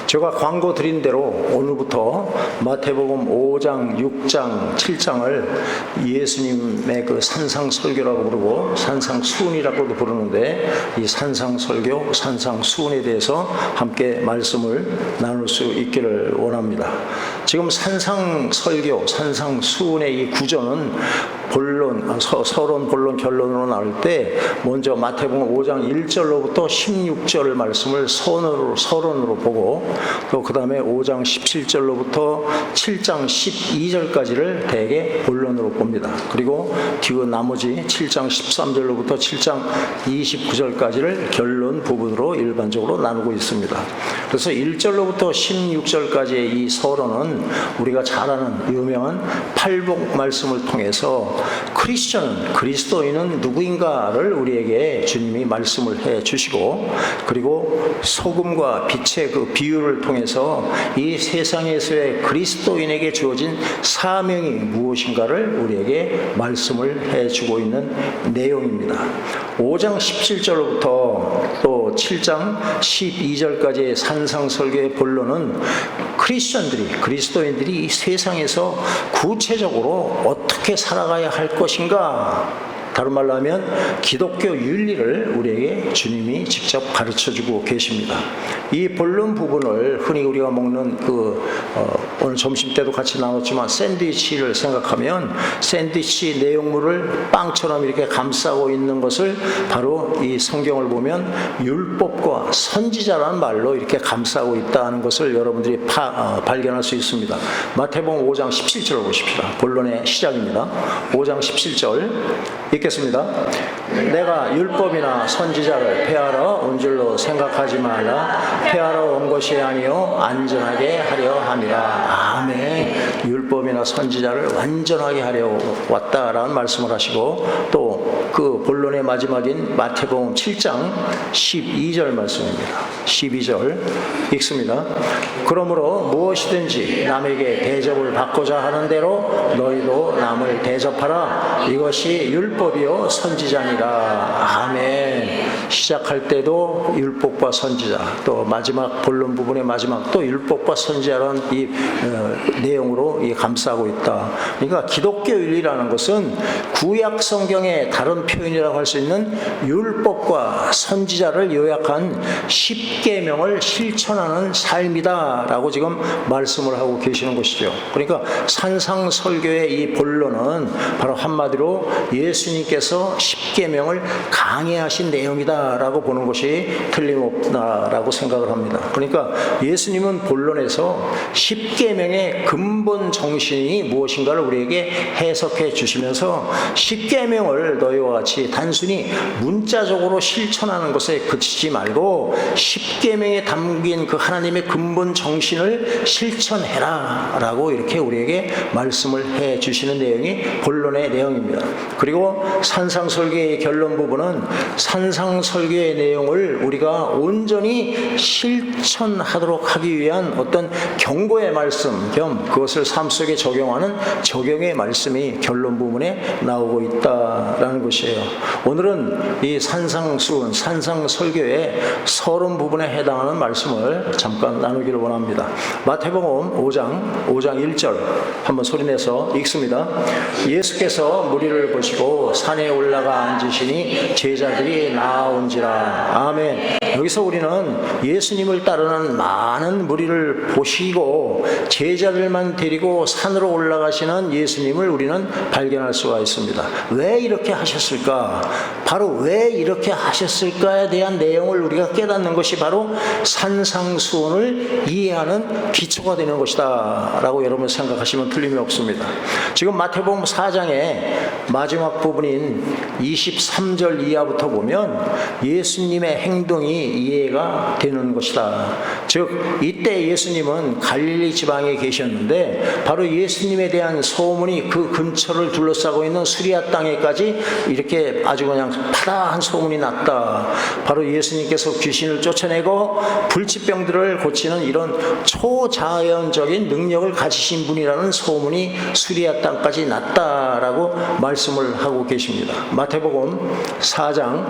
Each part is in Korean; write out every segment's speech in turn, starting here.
제가 광고 드린 대로 오늘부터 마태복음 5장, 6장, 7장을 예수님의 그 산상설교라고 부르고 산상수훈이라고도 부르는데, 이 산상설교, 산상수훈에 대해서 함께 말씀을 나눌 수 있기를 원합니다. 지금 산상설교, 산상수훈의 이 구조는 본론, 서론, 본론, 결론으로 나올 때 먼저 마태복음 5장 1절로부터 16절 말씀을 서론으로 보고, 또 그 다음에 5장 17절로부터 7장 12절까지를 대개 본론으로 봅니다. 그리고 뒤에 나머지 7장 13절로부터 7장 29절까지를 결론 부분으로 일반적으로 나누고 있습니다. 그래서 1절로부터 16절까지의 이 서론은 우리가 잘 아는 유명한 팔복 말씀을 통해서 크리스천은, 그리스도인은 누구인가를 우리에게 주님이 말씀을 해 주시고, 그리고 소금과 빛의 그 비유를 통해서 이 세상에서의 그리스도인에게 주어진 사명이 무엇인가를 우리에게 말씀을 해 주고 있는 내용입니다. 5장 17절로부터 또 7장 12절까지의 산상설교의 본론은 크리스천들이, 그리스도인들이 이 세상에서 구체적으로 어떻게 살아가야 할 것인가, 다른 말로 하면 기독교 윤리를 우리에게 주님이 직접 가르쳐주고 계십니다. 이 본론 부분을 흔히 우리가 먹는 오늘 점심 때도 같이 나눴지만 샌드위치를 생각하면, 샌드위치 내용물을 빵처럼 이렇게 감싸고 있는 것을 바로 이 성경을 보면 율법과 선지자라는 말로 이렇게 감싸고 있다는 것을 여러분들이 발견할 수 있습니다. 마태복음 5장 17절을 보십시다. 본론의 시작입니다. 5장 17절 읽겠습니다. 내가 율법이나 선지자를 폐하러 온 줄로 생각하지 말라. 폐하러 온 것이 아니요 안전하게 하려 함이라. 아멘. 율법이나 선지자를 완전하게 하려 왔다라는 말씀을 하시고, 또 그 본론의 마지막인 마태복음 7장 12절 말씀입니다. 12절 읽습니다. 그러므로 무엇이든지 남에게 대접을 받고자 하는 대로 너희도 남을 대접하라. 이것이 율법이요 선지자니라. 아멘. 시작할 때도 율법과 선지자, 또 마지막 본론 부분의 마지막 또 율법과 선지자라는 이 내용으로 감싸고 있다. 그러니까 기독교 윤리라는 것은 구약 성경의 다른 표현이라고 할 수 있는 율법과 선지자를 요약한 10계명을 실천하는 삶이다라고 지금 말씀을 하고 계시는 것이죠. 그러니까 산상설교의 이 본론은 바로 한마디로 예수님께서 10계명을 강해하신 내용이다라고 보는 것이 틀림없다라고 생각을 합니다. 그러니까 예수님은 본론에서 10계명의 근본 정신이 무엇인가를 우리에게 해석해 주시면서 10계명을 너희와 같이 단순히 문자적으로 실천하는 것에 그치지 말고 10계명에 담긴 그 하나님의 근본 정신을 실천해라 라고 이렇게 우리에게 말씀을 해 주시는 내용이 본론의 내용입니다. 그리고 산상설교의 결론 부분은 산상설교의 내용을 우리가 온전히 실천하도록 하기 위한 어떤 경고의 말씀 겸 그것을 삶 속에 적용하는 적용의 말씀이 결론 부분에 나오고 있다라는 것이에요. 오늘은 이 산상수훈, 산상설교의 서론 부분에 해당하는 말씀을 잠깐 나누기를 원합니다. 마태복음 5장 1절 한번 소리내서 읽습니다. 예수께서 무리를 보시고 산에 올라가 앉으시니 제자들이 나아온지라. 아멘. 여기서 우리는 예수님을 따르는 많은 무리를 보시고 제자들만 데리고 산으로 올라가시는 예수님을 우리는 발견할 수가 있습니다. 왜 이렇게 하셨을까? 바로 왜 이렇게 하셨을까에 대한 내용을 우리가 깨닫는 것이 바로 산상수훈을 이해하는 기초가 되는 것이다 라고 여러분 생각하시면 틀림이 없습니다. 지금 마태복음 4장의 마지막 부분인 23절 이하부터 보면 예수님의 행동이 이해가 되는 것이다. 즉 이때 예수님은 갈릴리 지방에 계셨는데 바로 예수님에 대한 소문이 그 근처를 둘러싸고 있는 수리아 땅에까지 이렇게 아주 그냥 파다한 소문이 났다. 바로 예수님께서 귀신을 쫓아내고 불치병들을 고치는 이런 초자연적인 능력을 가지신 분이라는 소문이 수리아 땅까지 났다라고 말씀을 하고 계십니다. 마태복음 4장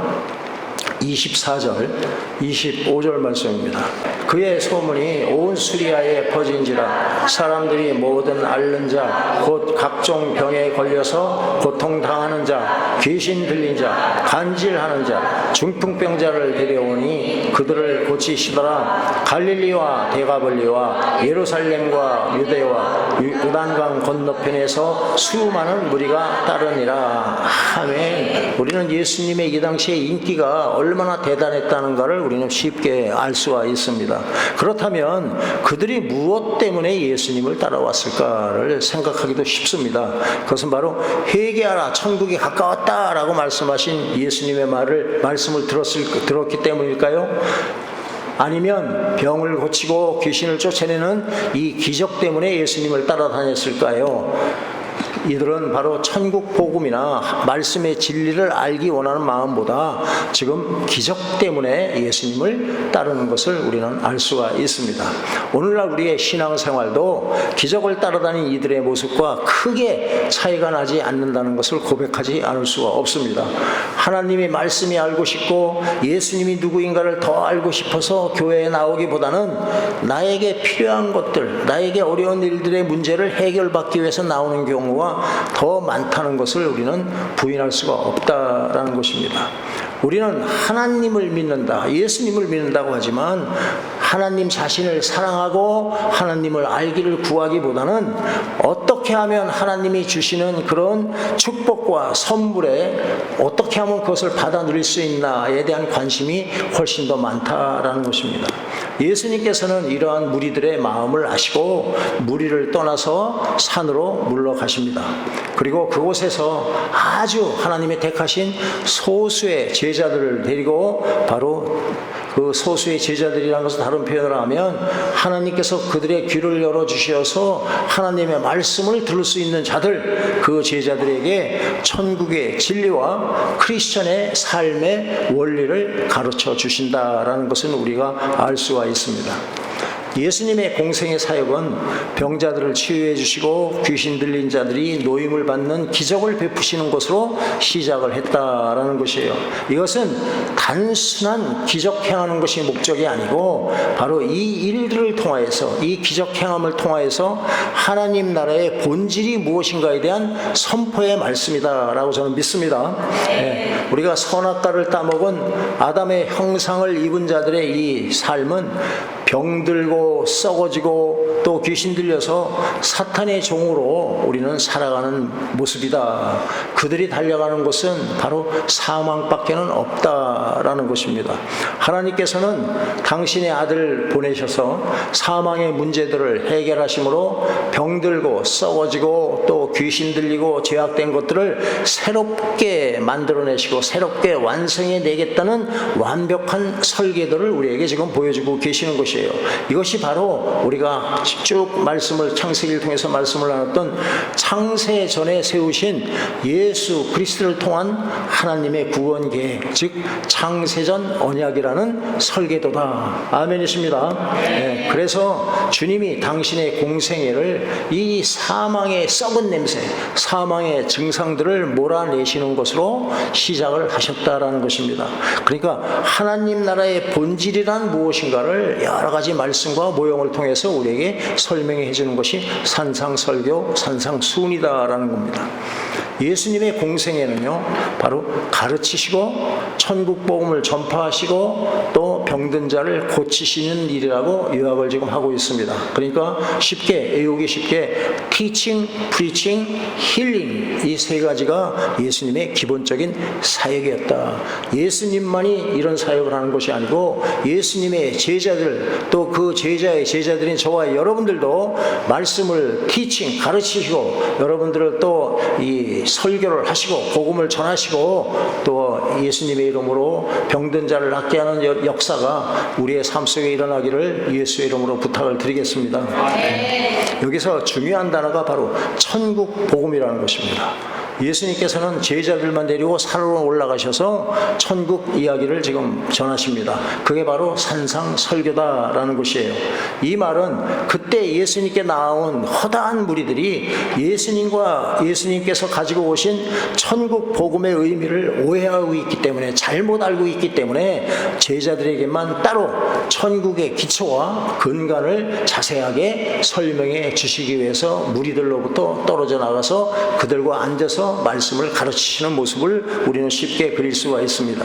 24절, 25절 말씀입니다. 그의 소문이 온 수리아에 퍼진지라 사람들이 모든 앓는 자, 곧 각종 병에 걸려서 고통당하는 자, 귀신 들린 자, 간질하는 자, 중풍병자를 데려오니 그들을 고치시더라. 갈릴리와 데가볼리와 예루살렘과 유대와 요단강 건너편에서 수많은 무리가 따르니라. 아멘. 우리는 예수님의 이 당시의 인기가 얼마나 대단했다는가를 우리는 쉽게 알 수가 있습니다. 그렇다면 그들이 무엇 때문에 예수님을 따라왔을까를 생각하기도 쉽습니다. 그것은 바로 회개하라, 천국이 가까웠다라고 말씀하신 예수님의 말씀을 들었기 때문일까요? 아니면 병을 고치고 귀신을 쫓아내는 이 기적 때문에 예수님을 따라다녔을까요? 이들은 바로 천국 복음이나 말씀의 진리를 알기 원하는 마음보다 지금 기적 때문에 예수님을 따르는 것을 우리는 알 수가 있습니다. 오늘날 우리의 신앙생활도 기적을 따라다니는 이들의 모습과 크게 차이가 나지 않는다는 것을 고백하지 않을 수가 없습니다. 하나님의 말씀이 알고 싶고 예수님이 누구인가를 더 알고 싶어서 교회에 나오기보다는 나에게 필요한 것들, 나에게 어려운 일들의 문제를 해결받기 위해서 나오는 경우가 더 많다는 것을 우리는 부인할 수가 없다라는 것입니다. 우리는 하나님을 믿는다, 예수님을 믿는다고 하지만 하나님 자신을 사랑하고 하나님을 알기를 구하기보다는 어떻게 하면 하나님이 주시는 그런 축복과 선물에 어떻게 하면 그것을 받아 누릴 수 있나에 대한 관심이 훨씬 더 많다라는 것입니다. 예수님께서는 이러한 무리들의 마음을 아시고 무리를 떠나서 산으로 물러가십니다. 그리고 그곳에서 아주 하나님의 택하신 소수의 제자들을 데리고 바로 그 소수의 제자들이라는 것을 다른 표현을 하면 하나님께서 그들의 귀를 열어주셔서 하나님의 말씀을 들을 수 있는 자들, 그 제자들에게 천국의 진리와 크리스천의 삶의 원리를 가르쳐 주신다라는 것은 우리가 알 수가 있습니다. 예수님의 공생의 사역은 병자들을 치유해 주시고 귀신 들린 자들이 노임을 받는 기적을 베푸시는 것으로 시작을 했다라는 것이에요. 이것은 단순한 기적 행하는 것이 목적이 아니고 바로 이 일들을 통하여서, 이 기적 행함을 통하여서 하나님 나라의 본질이 무엇인가에 대한 선포의 말씀이다라고 저는 믿습니다. 네. 우리가 선악과를 따먹은 아담의 형상을 입은 자들의 이 삶은 병들고 썩어지고 또 귀신 들려서 사탄의 종으로 우리는 살아가는 모습이다. 그들이 달려가는 것은 바로 사망밖에는 없다라는 것입니다. 하나님께서는 당신의 아들 보내셔서 사망의 문제들을 해결하심으로 병들고 썩어지고 또 귀신 들리고 죄악된 것들을 새롭게 만들어내시고 새롭게 완성해 내겠다는 완벽한 설계도를 우리에게 지금 보여주고 계시는 것이에요. 이것이 바로 우리가 쭉 말씀을 창세기를 통해서 말씀을 나눴던 창세 전에 세우신 예수 그리스도를 통한 하나님의 구원 계획, 즉 창세전 언약이라는 설계도다. 아멘이십니다. 네, 그래서 주님이 당신의 공생애를 이 사망의 썩은 냄새, 사망의 증상들을 몰아내시는 것으로 시작을 하셨다라는 것입니다. 그러니까 하나님 나라의 본질이란 무엇인가를 여러 가지 말씀과 모형을 통해서 우리에게 설명해 주는 것이 산상설교, 산상순이다라는 겁니다. 예수님의 공생애는요, 바로 가르치시고 천국 복음을 전파하시고 또 병든 자를 고치시는 일이라고 요약을 지금 하고 있습니다. 그러니까 쉽게, 외우기 쉽게 teaching, preaching, healing, 이 세 가지가 예수님의 기본적인 사역이었다. 예수님만이 이런 사역을 하는 것이 아니고 예수님의 제자들, 또 그 제자의 제자들인 저와 여러분들도 말씀을 teaching, 가르치시고 여러분들을 또 이 설교를 하시고 복음을 전하시고 또 예수님의 이름으로 병든 자를 낫게 하는 역사가 우리의 삶 속에 일어나기를 예수의 이름으로 부탁을 드리겠습니다. 여기서 중요한 단어가 바로 천국 복음이라는 것입니다. 예수님께서는 제자들만 데리고 산으로 올라가셔서 천국 이야기를 지금 전하십니다. 그게 바로 산상설교다라는 것이에요. 이 말은 그때 예수님께 나온 허다한 무리들이 예수님께서 가지고 오신 천국 복음의 의미를 오해하고 있기 때문에, 잘못 알고 있기 때문에 제자들에게만 따로 천국의 기초와 근간을 자세하게 설명해 주시기 위해서 무리들로부터 떨어져 나가서 그들과 앉아서 말씀을 가르치시는 모습을 우리는 쉽게 그릴 수가 있습니다.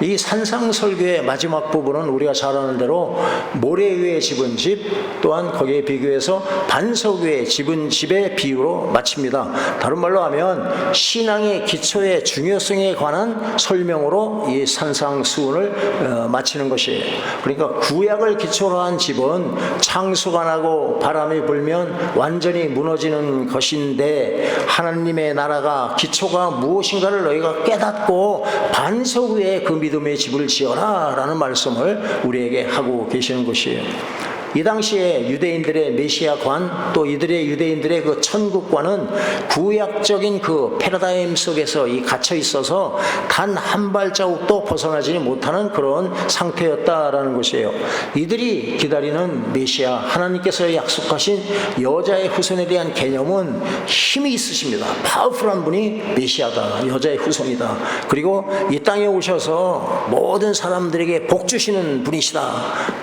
이 산상설교의 마지막 부분은 우리가 잘 아는 대로 모래 위에 집은 집, 또한 거기에 비교해서 반석 위에 집은 집의 비유로 마칩니다. 다른 말로 하면 신앙의 기초의 중요성에 관한 설명으로 이 산상수훈을 마치는 것이에요. 그러니까 구약을 기초로 한 집은 창수가 나고 바람이 불면 완전히 무너지는 것인데, 하나님의 나라가 기초가 무엇인가를 너희가 깨닫고 반석 위에 그 믿음의 집을 지어라 라는 말씀을 우리에게 하고 계시는 것이에요. 이 당시에 유대인들의 메시아관, 또 이들의 유대인들의 그 천국관은 구약적인 그 패러다임 속에서 갇혀 있어서 단 한 발자국도 벗어나지 못하는 그런 상태였다라는 것이에요. 이들이 기다리는 메시아, 하나님께서 약속하신 여자의 후손에 대한 개념은 힘이 있으십니다. 파워풀한 분이 메시아다, 여자의 후손이다. 그리고 이 땅에 오셔서 모든 사람들에게 복 주시는 분이시다.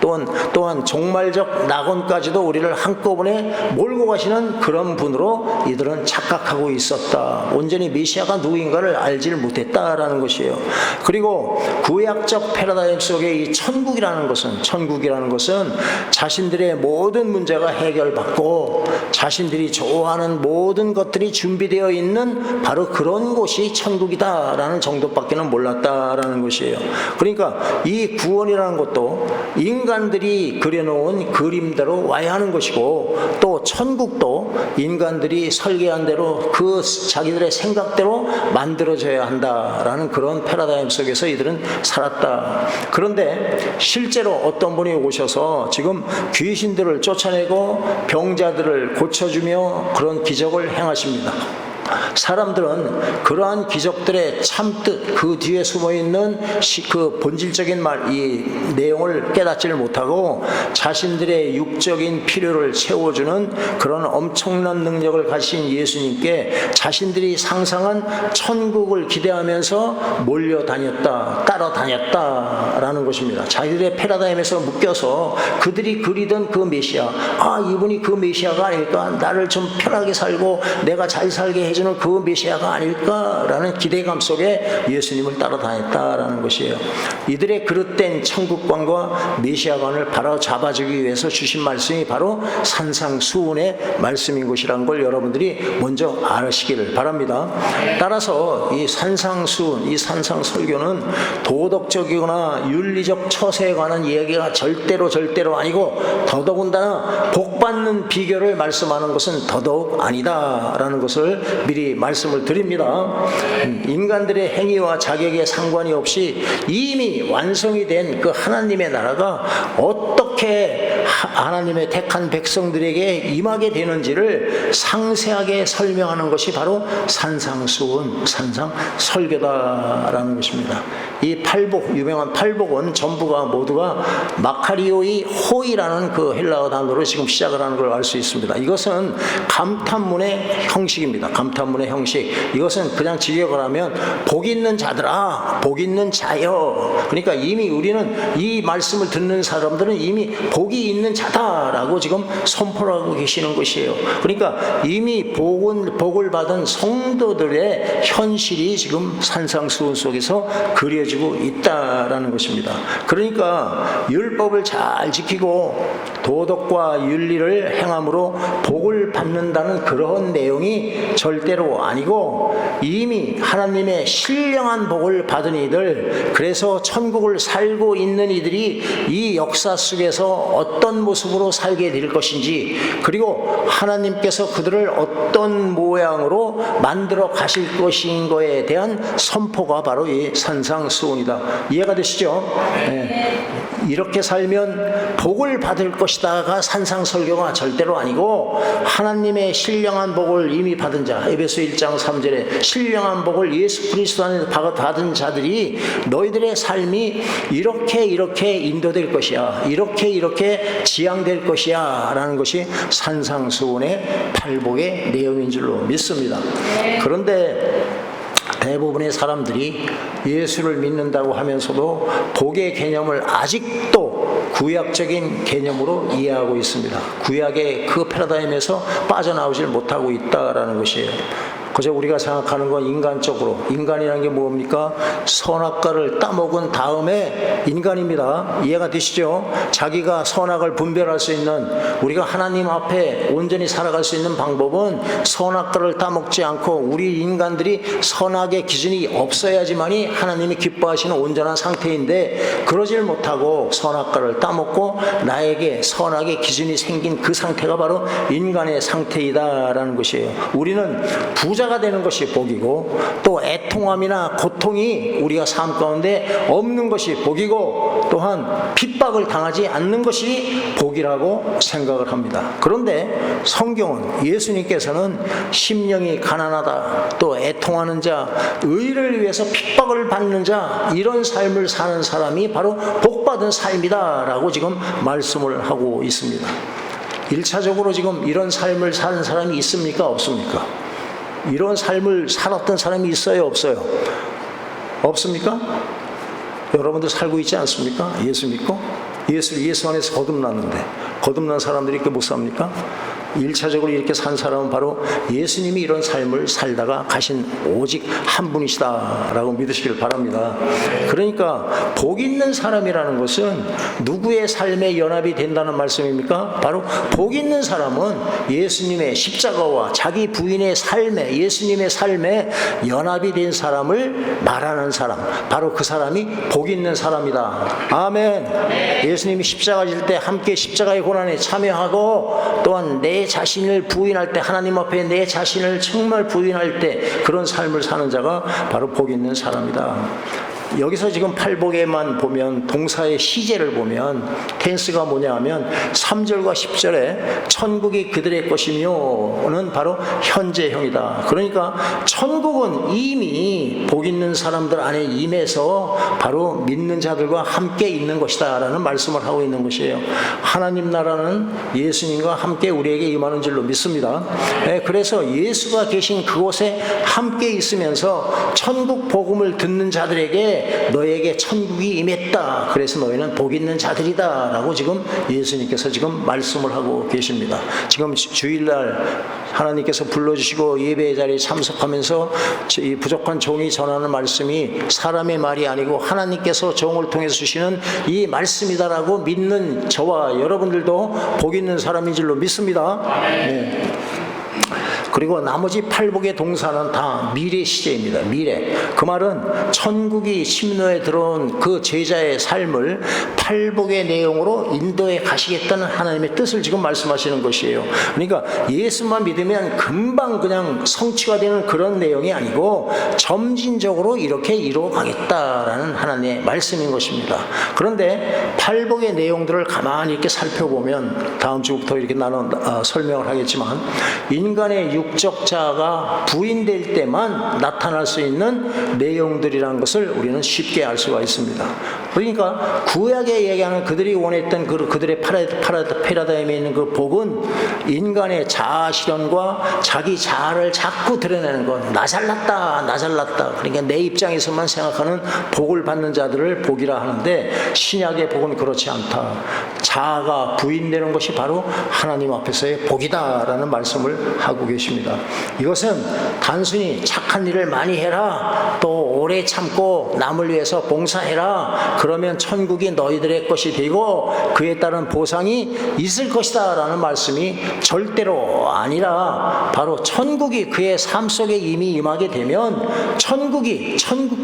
또한 종말적 낙원까지도 우리를 한꺼번에 몰고 가시는 그런 분으로 이들은 착각하고 있었다. 온전히 메시아가 누구인가를 알지를 못했다라는 것이에요. 그리고 구약적 패러다임 속에 이 천국이라는 것은 자신들의 모든 문제가 해결받고 자신들이 좋아하는 모든 것들이 준비되어 있는 바로 그런 곳이 천국이다라는 정도밖에는 몰랐다라는 것이에요. 그러니까 이 구원이라는 것도 인간들이 그려놓은 그림대로 와야 하는 것이고, 또 천국도 인간들이 설계한 대로 그 자기들의 생각대로 만들어져야 한다라는 그런 패러다임 속에서 이들은 살았다. 그런데 실제로 어떤 분이 오셔서 지금 귀신들을 쫓아내고 병자들을 고쳐주며 그런 기적을 행하십니다. 사람들은 그러한 기적들의 참뜻, 그 뒤에 숨어있는 그 본질적인 이 내용을 깨닫지를 못하고 자신들의 육적인 필요를 채워주는 그런 엄청난 능력을 가진 예수님께 자신들이 상상한 천국을 기대하면서 몰려다녔다, 따라다녔다라는 것입니다. 자기들의 패러다임에서 묶여서 그들이 그리던 그 메시아, 이분이 그 메시아가 아닐까, 나를 좀 편하게 살고 내가 잘 살게 해주는 그 메시아가 아닐까라는 기대감 속에 예수님을 따라다녔다라는 것이에요. 이들의 그릇된 천국관과 메시아관을 바로 잡아주기 위해서 주신 말씀이 바로 산상수훈의 말씀인 것이라는 걸 여러분들이 먼저 아시기를 바랍니다. 따라서 이 산상수훈, 이 산상설교는 도덕적이거나 윤리적 처세에 관한 이야기가 절대로 아니고, 더더군다나 복받는 비결을 말씀하는 것은 더더욱 아니다라는 것을 미리 말씀을 드립니다. 인간들의 행위와 자격에 상관이 없이 이미 완성이 된 그 하나님의 나라가 어떻게 하나님의 택한 백성들에게 임하게 되는지를 상세하게 설명하는 것이 바로 산상수훈, 산상설교다라는 것입니다. 이 팔복, 유명한 팔복은 전부가 모두가 마카리오이 호이라는 그 헬라어 단어로 지금 시작을 하는 걸 알 수 있습니다. 이것은 감탄문의 형식입니다. 감탄문의 형식. 이것은 그냥 직역을 하면 복 있는 자들아, 복 있는 자여. 그러니까 이미 우리는 이 말씀을 듣는 사람들은 이미 복이 있는 자다라고 지금 선포를 하고 계시는 것이에요. 그러니까 이미 복을 받은 성도들의 현실이 지금 산상수훈 속에서 그려지고 있다라는 것입니다. 그러니까 율법을 잘 지키고 도덕과 윤리를 행함으로 복을 받는다는 그런 내용이 절대로 아니고, 이미 하나님의 신령한 복을 받은 이들, 그래서 천국을 살고 있는 이들이 이 역사 속에서 어떤 모습으로 살게 될 것인지, 그리고 하나님께서 그들을 어떤 모양으로 만들어 가실 것인 거에 대한 선포가 바로 이 산상수훈이다. 이해가 되시죠? 네. 이렇게 살면 복을 받을 것이다가 산상설교가 절대로 아니고, 하나님의 신령한 복을 이미 받은 자, 에베소 1장 3절에 신령한 복을 예수 그리스도 안에서 받은 자들이 너희들의 삶이 이렇게 인도될 것이야, 이렇게 지향될 것이야 라는 것이 산상수훈의 팔복의 내용인 줄로 믿습니다. 그런데 대부분의 사람들이 예수를 믿는다고 하면서도 복의 개념을 아직도 구약적인 개념으로 이해하고 있습니다. 구약의 그 패러다임에서 빠져나오질 못하고 있다라는 것이에요. 그저 우리가 생각하는 건 인간적으로, 인간이라는 게 뭡니까? 선악과를 따먹은 다음에 인간입니다. 이해가 되시죠? 자기가 선악을 분별할 수 있는, 우리가 하나님 앞에 온전히 살아갈 수 있는 방법은 선악과를 따먹지 않고 우리 인간들이 선악의 기준이 없어야지만이 하나님이 기뻐하시는 온전한 상태인데, 그러질 못하고 선악과를 따먹고 나에게 선악의 기준이 생긴 그 상태가 바로 인간의 상태이다라는 것이에요. 우리는 부자가 되는 것이 복이고, 또 애통함이나 고통이 우리가 삶 가운데 없는 것이 복이고, 또한 핍박을 당하지 않는 것이 복이라고 생각을 합니다. 그런데 성경은, 예수님께서는 심령이 가난하다, 또 애통하는 자, 의를 위해서 핍박을 받는 자, 이런 삶을 사는 사람이 바로 복받은 삶이다 라고 지금 말씀을 하고 있습니다. 1차적으로 지금 이런 삶을 사는 사람이 있습니까? 없습니까? 이런 삶을 살았던 사람이 있어요? 없어요? 없습니까? 여러분들 살고 있지 않습니까? 예수 믿고? 예수 안에서 거듭났는데, 거듭난 사람들이 이렇게 못 삽니까? 1차적으로 이렇게 산 사람은 바로 예수님이 이런 삶을 살다가 가신 오직 한 분이시다라고 믿으시길 바랍니다. 그러니까 복 있는 사람이라는 것은 누구의 삶에 연합이 된다는 말씀입니까? 바로 복 있는 사람은 예수님의 십자가와 자기 부인의 삶에, 예수님의 삶에 연합이 된 사람을 말하는 사람, 바로 그 사람이 복 있는 사람이다. 아멘. 예수님이 십자가 질 때 함께 십자가의 고난에 참여하고, 또한 내 자신을 부인할 때, 하나님 앞에 내 자신을 정말 부인할 때 그런 삶을 사는 자가 바로 복 있는 사람이다. 여기서 지금 팔복에만 보면, 동사의 시제를 보면 텐스가 뭐냐 하면 3절과 10절에 천국이 그들의 것이며는 바로 현재형이다. 그러니까 천국은 이미 복 있는 사람들 안에 임해서 바로 믿는 자들과 함께 있는 것이다 라는 말씀을 하고 있는 것이에요. 하나님 나라는 예수님과 함께 우리에게 임하는 줄로 믿습니다. 그래서 예수가 계신 그곳에 함께 있으면서 천국 복음을 듣는 자들에게 너에게 천국이 임했다, 그래서 너희는 복 있는 자들이다 라고 지금 예수님께서 지금 말씀을 하고 계십니다. 지금 주일날 하나님께서 불러주시고 예배의 자리에 참석하면서 이 부족한 종이 전하는 말씀이 사람의 말이 아니고 하나님께서 종을 통해서 주시는 이 말씀이다라고 믿는 저와 여러분들도 복 있는 사람인 줄로 믿습니다. 네. 그리고 나머지 팔복의 동사는 다 미래 시제입니다. 미래. 그 말은 천국이 심노에 들어온 그 제자의 삶을 팔복의 내용으로 인도해 가시겠다는 하나님의 뜻을 지금 말씀하시는 것이에요. 그러니까 예수만 믿으면 금방 그냥 성취가 되는 그런 내용이 아니고 점진적으로 이렇게 이루어 가겠다라는 하나님의 말씀인 것입니다. 그런데 팔복의 내용들을 가만히 이렇게 살펴보면, 다음 주부터 이렇게 나눠 설명을 하겠지만, 인간의 육적 자아가 부인될 때만 나타날 수 있는 내용들이라는 것을 우리는 쉽게 알 수가 있습니다. 그러니까 구약에 얘기하는 그들이 원했던 그들의 패러다임에 있는 그 복은 인간의 자아 실현과 자기 자아를 자꾸 드러내는 것, 나 잘났다, 나 잘났다. 그러니까 내 입장에서만 생각하는 복을 받는 자들을 복이라 하는데, 신약의 복은 그렇지 않다. 자아가 부인되는 것이 바로 하나님 앞에서의 복이다라는 말씀을 하고 계십니다. 이것은 단순히 착한 일을 많이 해라, 또 오래 참고 남을 위해서 봉사해라, 그러면 천국이 너희들의 것이 되고 그에 따른 보상이 있을 것이다 라는 말씀이 절대로 아니라, 바로 천국이 그의 삶 속에 이미 임하게 되면 천국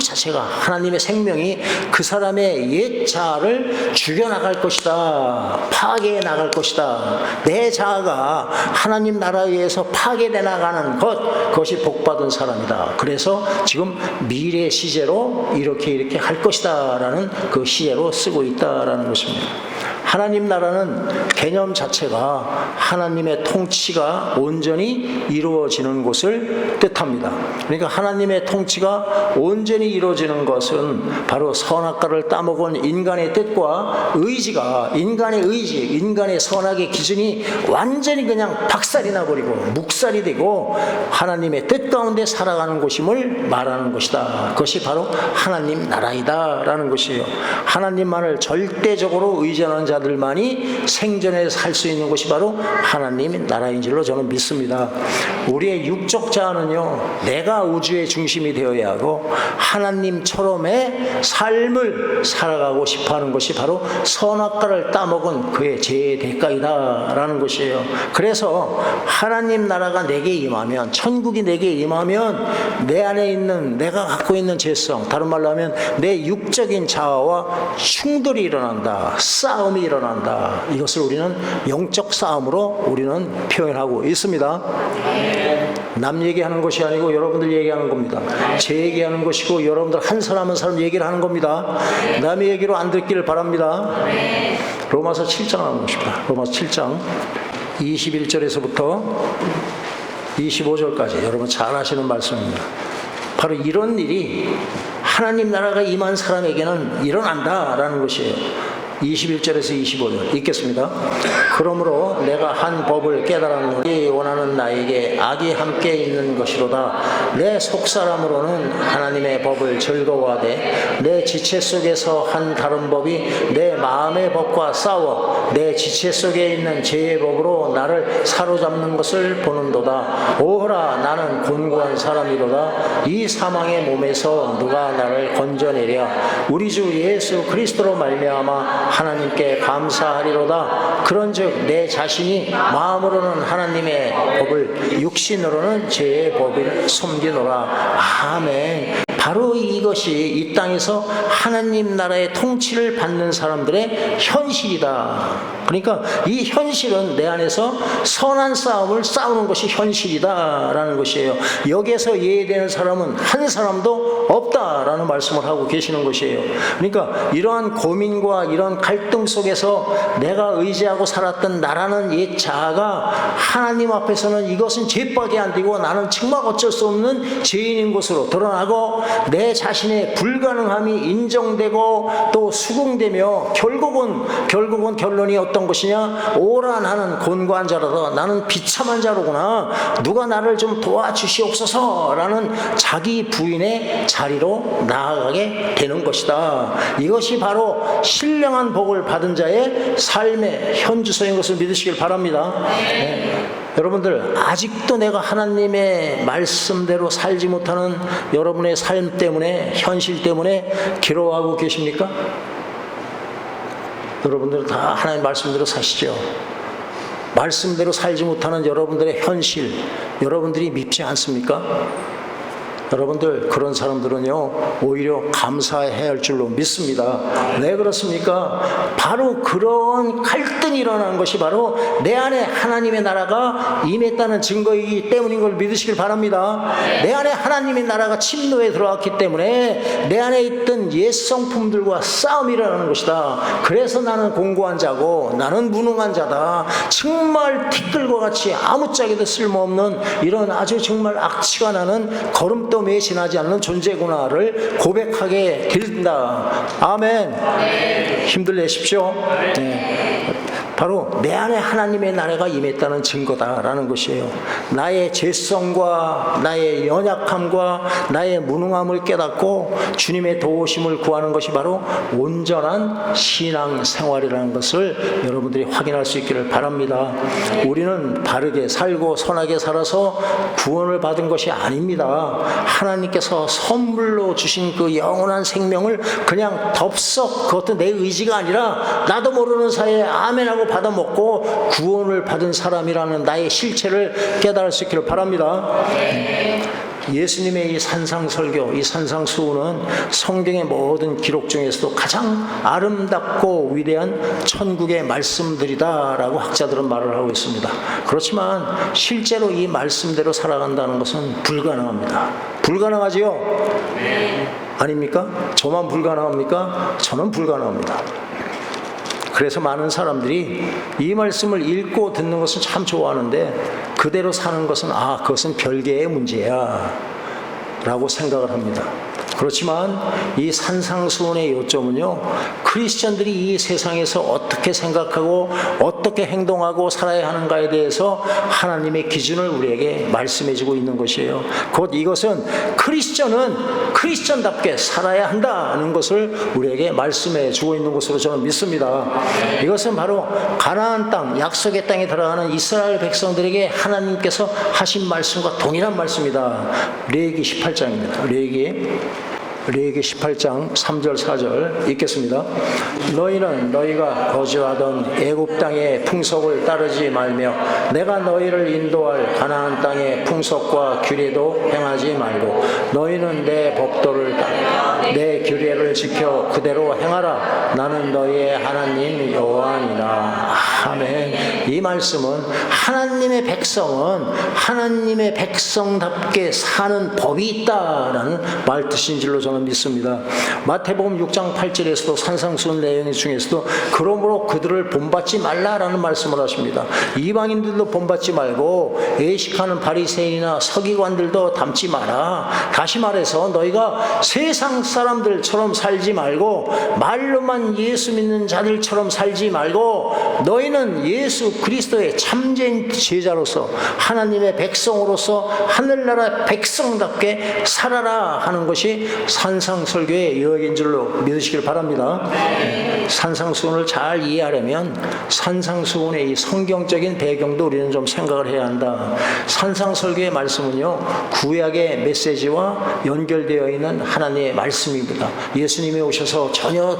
자체가, 하나님의 생명이 그 사람의 옛 자아를 죽여나갈 것이다, 파괴해 나갈 것이다. 내 자아가 하나님 나라에 의해서 파괴돼 나가는 그것이 복받은 사람이다. 그래서 지금 미래 시제로 이렇게 할 것이다 라는 그 시제로 쓰고 있다라는 것입니다. 하나님 나라는 개념 자체가 하나님의 통치가 온전히 이루어지는 곳을 뜻합니다. 그러니까 하나님의 통치가 온전히 이루어지는 것은 바로 선악과를 따먹은 인간의 뜻과 의지가, 인간의 의지, 인간의 선악의 기준이 완전히 그냥 박살이 나버리고 묵살이 되고 하나님의 뜻 가운데 살아가는 곳임을 말하는 것이다. 그것이 바로 하나님 나라이다 라는 것이에요. 하나님만을 절대적으로 의존하는 자들만이 생존해 살 수 있는 것이 바로 하나님 나라인 줄로 저는 믿습니다. 우리의 육적 자아는요, 내가 우주의 중심이 되어야 하고 하나님처럼의 삶을 살아가고 싶어하는 것이 바로 선악과를 따먹은 그의 죄의 대가이다 라는 것이에요. 그래서 하나님 나라가 내게 임하면, 천국이 내게 임하면 내 안에 있는 내가 갖고 있는 죄성, 다른 말로 하면 내 육적인 자아와 충돌이 일어난다, 싸움이 일어난다. 이것을 우리는 영적 싸움으로 우리는 표현하고 있습니다. 남 얘기하는 것이 아니고 여러분들 얘기하는 겁니다. 제 얘기하는 것이고 여러분들 한 사람 한 사람 얘기를 하는 겁니다. 남의 얘기로 안 듣기를 바랍니다. 로마서 7장 한번 봅시다. 로마서 7장 21절에서부터 25절까지 여러분 잘 아시는 말씀입니다. 바로 이런 일이 하나님 나라가 임한 사람에게는 일어난다라는 것이에요. 21절에서 25절 읽겠습니다. 그러므로 내가 한 법을 깨달았노니 원하는 나에게 악이 함께 있는 것이로다. 내 속사람으로는 하나님의 법을 즐거워하되 내 지체 속에서 한 다른 법이 내 마음의 법과 싸워 내 지체 속에 있는 죄의 법으로 나를 사로잡는 것을 보는도다. 오호라, 나는 곤고한 사람이로다. 이 사망의 몸에서 누가 나를 건져내랴. 우리 주 예수 그리스도로 말미암아 하나님께 감사하리로다. 그런즉 내 자신이 마음으로는 하나님의 법을, 육신으로는 죄의 법을 섬기노라. 아멘. 바로 이것이 이 땅에서 하나님 나라의 통치를 받는 사람들의 현실이다. 그러니까 이 현실은 내 안에서 선한 싸움을 싸우는 것이 현실이다라는 것이에요. 여기에서 예외되는 사람은 한 사람도 없다라는 말씀을 하고 계시는 것이에요. 그러니까 이러한 고민과 이러한 갈등 속에서 내가 의지하고 살았던 나라는 옛 자아가 하나님 앞에서는 이것은 죄밖에 안 되고 나는 정말 어쩔 수 없는 죄인인 것으로 드러나고 내 자신의 불가능함이 인정되고 또 수긍되며 결국은 결론이 어떤 것이냐? 오라, 나는 곤고한 자로다. 나는 비참한 자로구나. 누가 나를 좀 도와주시옵소서 라는 자기 부인의 자리로 나아가게 되는 것이다. 이것이 바로 신령한 복을 받은 자의 삶의 현주소인 것을 믿으시길 바랍니다. 네. 여러분들, 아직도 내가 하나님의 말씀대로 살지 못하는 여러분의 삶 때문에, 현실 때문에 괴로워하고 계십니까? 여러분들 다 하나님 말씀대로 사시죠. 말씀대로 살지 못하는 여러분들의 현실, 여러분들이 밉지 않습니까? 여러분들, 그런 사람들은요 오히려 감사해야 할 줄로 믿습니다. 왜 그렇습니까? 바로 그런 갈등이 일어나는 것이 바로 내 안에 하나님의 나라가 임했다는 증거이기 때문인 걸 믿으시길 바랍니다. 내 안에 하나님의 나라가 침노에 들어왔기 때문에 내 안에 있던 옛 성품들과 싸움이 일어나는 것이다. 그래서 나는 공고한 자고 나는 무능한 자다. 정말 티끌과 같이 아무짝에도 쓸모없는 이런 아주 정말 악취가 나는 걸음도 매진하지 않는 존재구나를 고백하게 된다. 아멘. 힘들 내십시오. 네. 바로 내 안에 하나님의 나라가 임했다는 증거다라는 것이에요. 나의 죄성과 나의 연약함과 나의 무능함을 깨닫고 주님의 도우심을 구하는 것이 바로 온전한 신앙 생활이라는 것을 여러분들이 확인할 수 있기를 바랍니다. 우리는 바르게 살고 선하게 살아서 구원을 받은 것이 아닙니다. 하나님께서 선물로 주신 그 영원한 생명을 그냥 덥석, 그것도 내 의지가 아니라 나도 모르는 사이에 아멘하고 받아먹고 구원을 받은 사람이라는 나의 실체를 깨달을 수 있기를 바랍니다. 예수님의 이 산상설교, 이 산상수훈은 성경의 모든 기록 중에서도 가장 아름답고 위대한 천국의 말씀들이다라고 학자들은 말을 하고 있습니다. 그렇지만 실제로 이 말씀대로 살아간다는 것은 불가능합니다. 불가능하지요? 아닙니까? 저만 불가능합니까? 저는 불가능합니다. 그래서 많은 사람들이 이 말씀을 읽고 듣는 것은 참 좋아하는데 그대로 사는 것은 그것은 별개의 문제야 라고 생각을 합니다. 그렇지만 이 산상수훈의 요점은요, 크리스천들이 이 세상에서 어떻게 생각하고 어떻게 행동하고 살아야 하는가에 대해서 하나님의 기준을 우리에게 말씀해주고 있는 것이에요. 곧 이것은 크리스천은 크리스천답게 살아야 한다는 것을 우리에게 말씀해주고 있는 것으로 저는 믿습니다. 이것은 바로 가나안 땅, 약속의 땅에 들어가는 이스라엘 백성들에게 하나님께서 하신 말씀과 동일한 말씀이다. 레위기 18장입니다. 레위기 18장 3절 4절 읽겠습니다. 너희는 너희가 거주하던 애굽 땅의 풍속을 따르지 말며 내가 너희를 인도할 가나안 땅의 풍속과 규례도 행하지 말고 너희는 내 법도를 따르며 내 규례를 지켜 그대로 행하라. 나는 너희의 하나님 여호와니라. 아멘. 이 말씀은 하나님의 백성은 하나님의 백성답게 사는 법이 있다라는 말뜻인 줄로 저는 믿습니다. 마태복음 6장 8절에서도 산상수훈 내용 중에서도 그러므로 그들을 본받지 말라라는 말씀을 하십니다. 이방인들도 본받지 말고 외식하는 바리새인이나 서기관들도 닮지 마라. 다시 말해서 너희가 세상 사람들처럼 살지 말고 말로만 예수 믿는 자들처럼 살지 말고 너희는 예수 그리스도의 참된 제자로서 하나님의 백성으로서 하늘나라 백성답게 살아라 하는 것이 산상설교의 여역인 줄로 믿으시길 바랍니다. 산상수훈을 잘 이해하려면 산상수훈의 이 성경적인 배경도 우리는 좀 생각을 해야 한다. 산상설교의 말씀은요, 구약의 메시지와 연결되어 있는 하나님의 말씀입니다. 예수님이 오셔서 전혀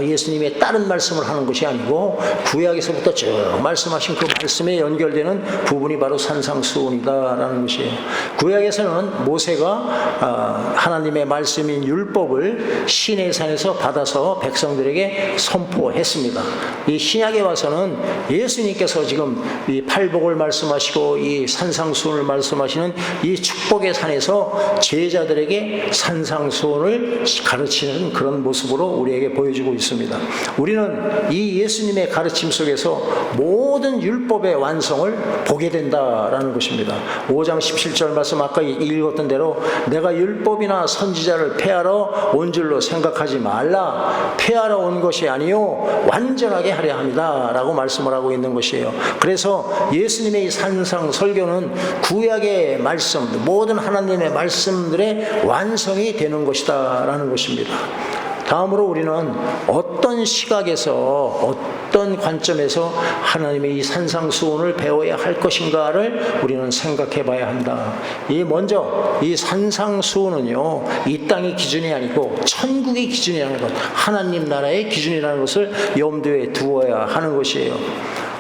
예수님의 다른 말씀을 하는 것이 아니고 구약에서부터 쭉 말씀하신 그 말씀에 연결되는 부분이 바로 산상수훈이다라는 것이에요. 구약에서는 모세가 하나님의 말씀인 율법을 시내산에서 받아서 백성들에게 선포했습니다. 이 신약에 와서는 예수님께서 지금 이 팔복을 말씀하시고 이 산상수훈을 말씀하시는 이 축복의 산에서 제자들에게 산상수훈을 가르치는 그런 모습으로 우리에게 보여주고 있습니다. 우리는 이 예수님의 가르침 속에서 모든 율법의 완성을 보게 된다라는 것입니다. 5장 17절 말씀 아까 읽었던 대로 내가 율법이나 선지자를 폐하러 온 줄로 생각하지 말라. 폐하러 온 것이 아니요 완전하게 하려 합니다 라고 말씀을 하고 있는 것이에요. 그래서 예수님의 이 산상 설교는 구약의 말씀, 모든 하나님의 말씀들의 완성이 되는 것이다 라는 것입니다. 다음으로 우리는 어떤 시각에서 어떤 관점에서 하나님의 이 산상수훈을 배워야 할 것인가를 우리는 생각해 봐야 한다. 먼저 이 산상수훈은요, 이 땅의 기준이 아니고 천국의 기준이라는 것, 하나님 나라의 기준이라는 것을 염두에 두어야 하는 것이에요.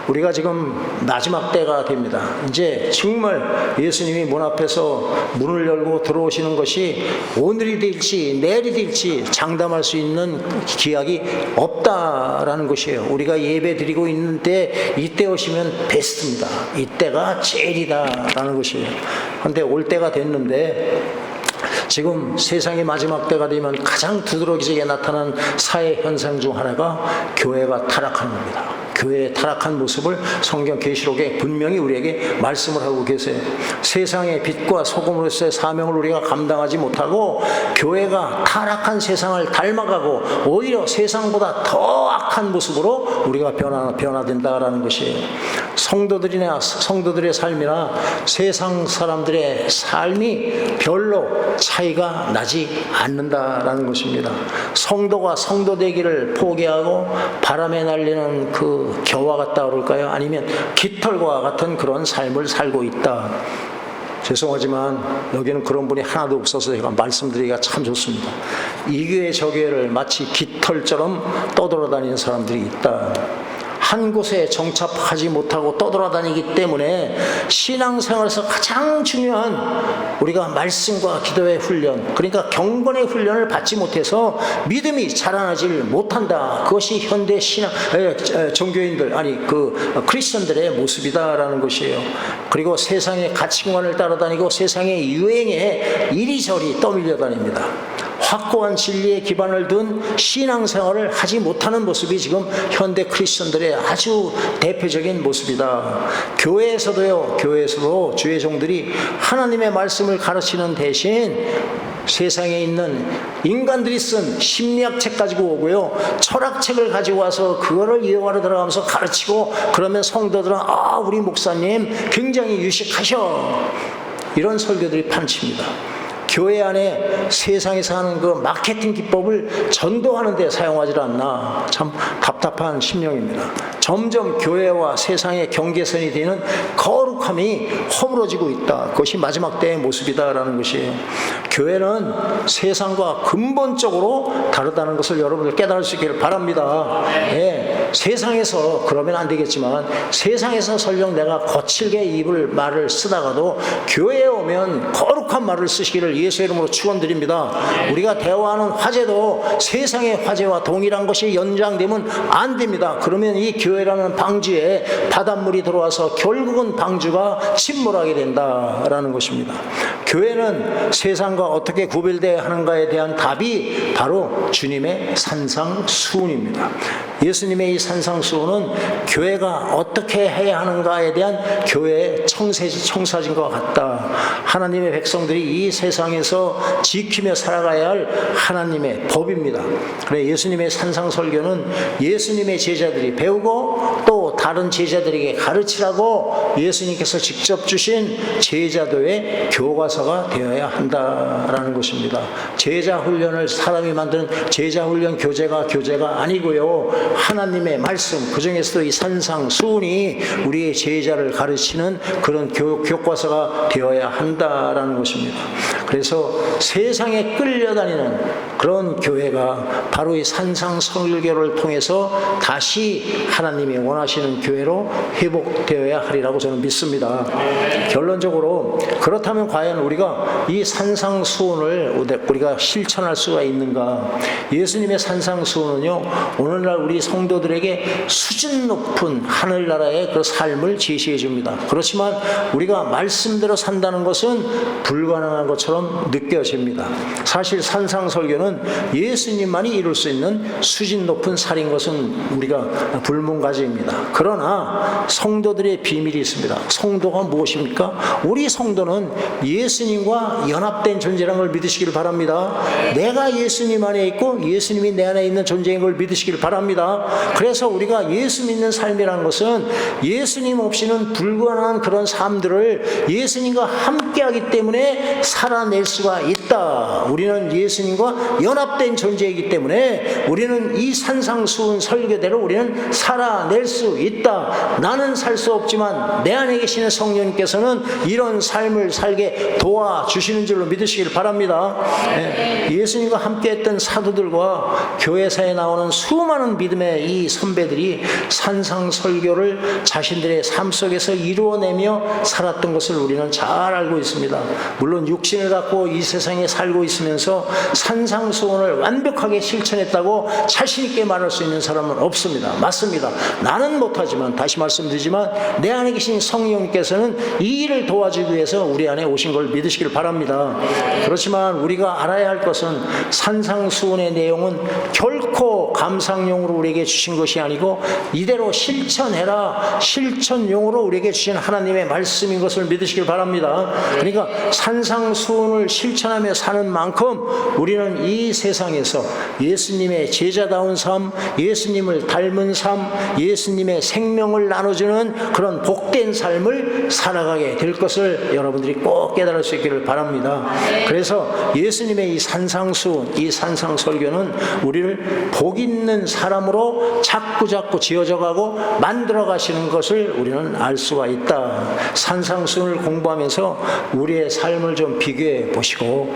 우리가 지금 마지막 때가 됩니다. 이제 정말 예수님이 문 앞에서 문을 열고 들어오시는 것이 오늘이 될지 내일이 될지 장담할 수 있는 기약이 없다라는 것이에요. 우리가 예배 드리고 있는데 이때 오시면 베스트입니다. 이때가 제일이다라는 것이에요. 그런데 올 때가 됐는데 지금 세상의 마지막 때가 되면 가장 두드러기게 나타난 사회 현상 중 하나가 교회가 타락하는 겁니다. 교회의 타락한 모습을 성경 계시록에 분명히 우리에게 말씀을 하고 계세요. 세상의 빛과 소금으로서의 사명을 우리가 감당하지 못하고 교회가 타락한 세상을 닮아가고 오히려 세상보다 더 악한 모습으로 우리가 변화된다라는 것이에요. 성도들의 삶이나 세상 사람들의 삶이 별로 차이가 나지 않는다라는 것입니다. 성도가 성도 되기를 포기하고 바람에 날리는 그 겨와 같다 그럴까요? 아니면 깃털과 같은 그런 삶을 살고 있다. 죄송하지만 여기는 그런 분이 하나도 없어서 제가 말씀드리기가 참 좋습니다. 이 교회 저 교회를 마치 깃털처럼 떠돌아다니는 사람들이 있다. 한 곳에 정착하지 못하고 떠돌아다니기 때문에 신앙생활에서 가장 중요한 우리가 말씀과 기도의 훈련, 그러니까 경건의 훈련을 받지 못해서 믿음이 자라나질 못한다. 그것이 현대 신앙 종교인들 크리스천들의 모습이다라는 것이에요. 그리고 세상의 가치관을 따라다니고 세상의 유행에 이리저리 떠밀려 다닙니다. 확고한 진리에 기반을 둔 신앙생활을 하지 못하는 모습이 지금 현대 크리스천들의 아주 대표적인 모습이다. 교회에서도 주의 종들이 하나님의 말씀을 가르치는 대신 세상에 있는 인간들이 쓴 심리학책 가지고 오고요, 철학책을 가지고 와서 그거를 이어가러 들어가면서 가르치고, 그러면 성도들은 우리 목사님 굉장히 유식하셔, 이런 설교들이 판칩니다. 교회 안에 세상에서 하는 그 마케팅 기법을 전도하는 데 사용하지 않나, 참 답답한 심령입니다. 점점 교회와 세상의 경계선이 되는 거룩함이 허물어지고 있다. 그것이 마지막 때의 모습이다라는 것이에요. 교회는 세상과 근본적으로 다르다는 것을 여러분들 깨달을 수 있기를 바랍니다. 예, 세상에서 그러면 안 되겠지만, 세상에서 설령 내가 거칠게 말을 쓰다가도 교회에 오면 거룩한 말을 쓰시기를 예수의 이름으로 축원드립니다. 우리가 대화하는 화제도 세상의 화제와 동일한 것이 연장되면 안 됩니다. 그러면 이 교회라는 방주에 바닷물이 들어와서 결국은 방주가 침몰하게 된다라는 것입니다. 교회는 세상과 어떻게 구별되어야 하는가에 대한 답이 바로 주님의 산상수훈입니다. 예수님의 이 산상수훈은 교회가 어떻게 해야 하는가에 대한 교회의 청사진과 같다. 하나님의 백성들이 이 세상에서 지키며 살아가야 할 하나님의 법입니다. 그래, 예수님의 산상설교는 예수님의 제자들이 배우고 또 다른 제자들에게 가르치라고 예수님께서 직접 주신 제자도의 교과서가 되어야 한다라는 것입니다. 제자훈련을 사람이 만드는 제자훈련 교재가 아니고요, 하나님의 말씀, 그중에서도 이 산상수훈이 우리의 제자를 가르치는 그런 교과서가 되어야 한다라는 것입니다. 그래서 세상에 끌려다니는 그런 교회가 바로 이 산상설교를 통해서 다시 하나님이 원하시는 교회로 회복되어야 하리라고 저는 믿습니다. 결론적으로, 그렇다면 과연 우리가 이 산상수훈을 우리가 실천할 수가 있는가? 예수님의 산상수훈은요, 오늘날 우리 성도들에게 수준 높은 하늘나라의 그 삶을 제시해 줍니다. 그렇지만 우리가 말씀대로 산다는 것은 불가능한 것처럼 느껴집니다. 사실 산상설교는 예수님만이 이룰 수 있는 수준 높은 살인 것은 우리가 불문가지입니다. 그러나 성도들의 비밀이 있습니다. 성도가 무엇입니까? 우리 성도는 예수님과 연합된 존재라는 걸 믿으시길 바랍니다. 내가 예수님 안에 있고 예수님이 내 안에 있는 존재인 걸 믿으시길 바랍니다. 그래서 우리가 예수 믿는 삶이라는 것은 예수님 없이는 불가능한 그런 삶들을 예수님과 함께하기 때문에 살아낼 수가 있다. 우리는 예수님과 연합된 존재이기 때문에 우리는 이 산상수훈 설교대로 우리는 살아낼 수 있다. 나는 살 수 없지만 내 안에 계시는 성령님께서는 이런 삶을 살게 도와주시는 줄로 믿으시길 바랍니다. 예수님과 함께했던 사도들과 교회사에 나오는 수많은 믿음의 이 선배들이 산상설교를 자신들의 삶 속에서 이루어내며 살았던 것을 우리는 잘 알고 있습니다. 물론 육신을 갖고 이 세상에 살고 있으면서 산상수훈을 완벽하게 실천했다고 자신 있게 말할 수 있는 사람은 없습니다. 맞습니다. 나는 못하지만, 다시 말씀드리지만 내 안에 계신 성령님께서는 이 일을 도와주기 위해서 우리 안에 오신 걸 믿으시길 바랍니다. 그렇지만 우리가 알아야 할 것은 산상수훈의 내용은 결코 감상용으로 우리에게 주신 것이 아니고 이대로 실천해라, 실천용으로 우리에게 주신 하나님의 말씀인 것을 믿으시길 바랍니다. 그러니까 산상수훈을 실천하며 사는 만큼 우리는 이 세상에서 예수님의 제자다운 삶, 예수님을 닮은 삶, 예수님의 생명을 나눠주는 그런 복된 삶을 살아가게 될 것을 여러분들이 꼭 깨달을 수 있기를 바랍니다. 그래서 예수님의 이 산상수훈, 이 산상설교는 우리를 복 있는 사람으로 자꾸자꾸 지어져 가고 만들어 가시는 것을 우리는 알 수가 있다. 산상수훈을 공부하면서 우리의 삶을 좀 비교해 보시고,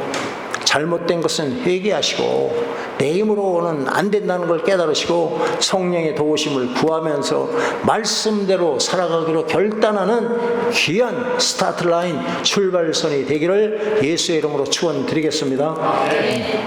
잘못된 것은 회개하시고 내 힘으로는 안 된다는 걸 깨달으시고 성령의 도우심을 구하면서 말씀대로 살아가기로 결단하는 귀한 스타트라인, 출발선이 되기를 예수의 이름으로 축원드리겠습니다.